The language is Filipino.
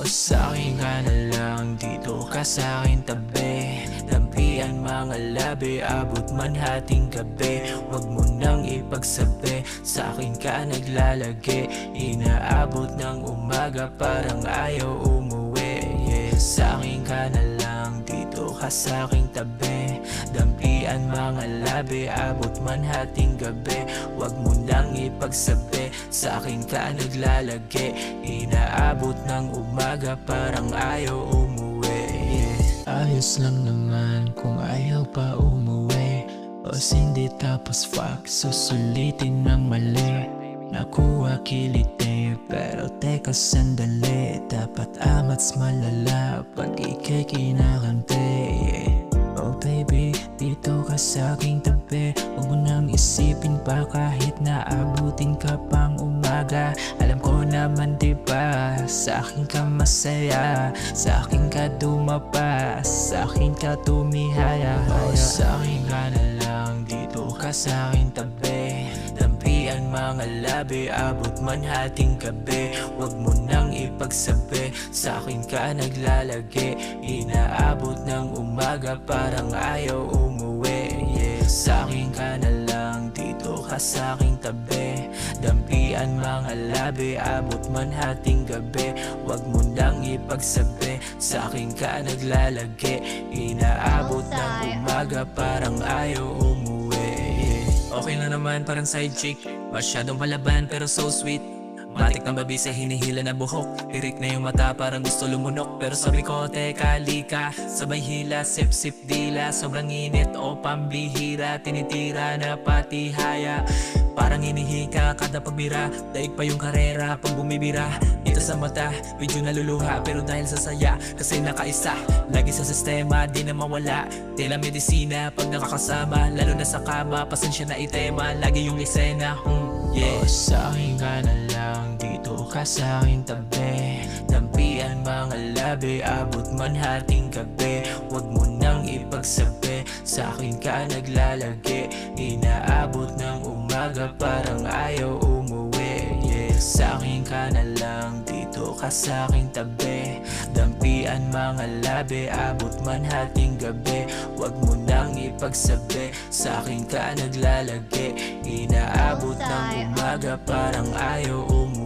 Sa'kin ka na lang, dito ka sa'kin tabi. Dampian mga labi, abot man hating gabi. Huwag mo nang ipagsabi, sa'kin ka naglalagi. Inaabot ng umaga, parang ayaw umuwi. Sa'kin ka na lang, dito ka sa'king tabi. Dampian mga labi, abot man hating gabi. Huwag mo nang ipagsabi, sa'kin ka naglalagi. Inaabot ng umaga, parang ayaw umuwi. Ayos lang naman kung ayaw pa umuwi. O hindi tapos fuck, susulitin ng mali. Nakuha kiliti, pero teka sandali. Dapat amats malala pag ika'y kinakante. Oh baby, dito ka sa'king tabi. Huwag mo nang isipin pa kahit na abutin ka pang umaga. Alam ko naman diba, sa'kin ka masaya. Sa'kin ka dumapa, sa'kin ka tumihaya. Sa'kin ka na lang, dito ka sa'king tabi. Dampian mga labi, abot man hating gabi. Huwag mo nang ipagsabi, sa'kin ka naglalagi. Inaabot ng umaga, parang ayaw umuwi. Sa'kin ka na lang, dito ka sa'king tabi. Dampian mga labi, abot man hating gabi. Huwag mo nang ipagsabi, sa'kin ka naglalagi. Inaabot ng umaga, parang ayaw umuwi. Okay na naman, parang side chick. Masyadong palaban pero so sweet. Matik ng babi sa hinihila na buhok. Hirik na yung mata, parang gusto lumunok. Pero sabi ko, teka, lika. Sabay hila, sip-sip dila. Sobrang init o pambihira. Tinitira na pati haya. Parang inihika kada pagbira. Daig pa yung karera pag bumibira. Ito sa mata, medyo naluluha. Pero dahil sa saya, kasi nakaisa. Lagi sa sistema, di na mawala. Tela medisina pag nakakasama. Lalo na sa kama, pasensya na itema. Lagi yung eksena, sa'kin ka na lang, dito ka sa'kin tabi. Dampian mga labi, abot man hating gabi. Huwag mo nang ipagsabi, sa'kin ka naglalagi. Inaabot ng umaga, parang ayaw umuwi. Sa'kin ka na lang, dito ka sa'king tabi. Dampian mga labi, abot man hating gabi. Huwag mo nang ipagsabi, sa'kin ka naglalagi. Inaabot ng umaga, parang ayaw umuwi.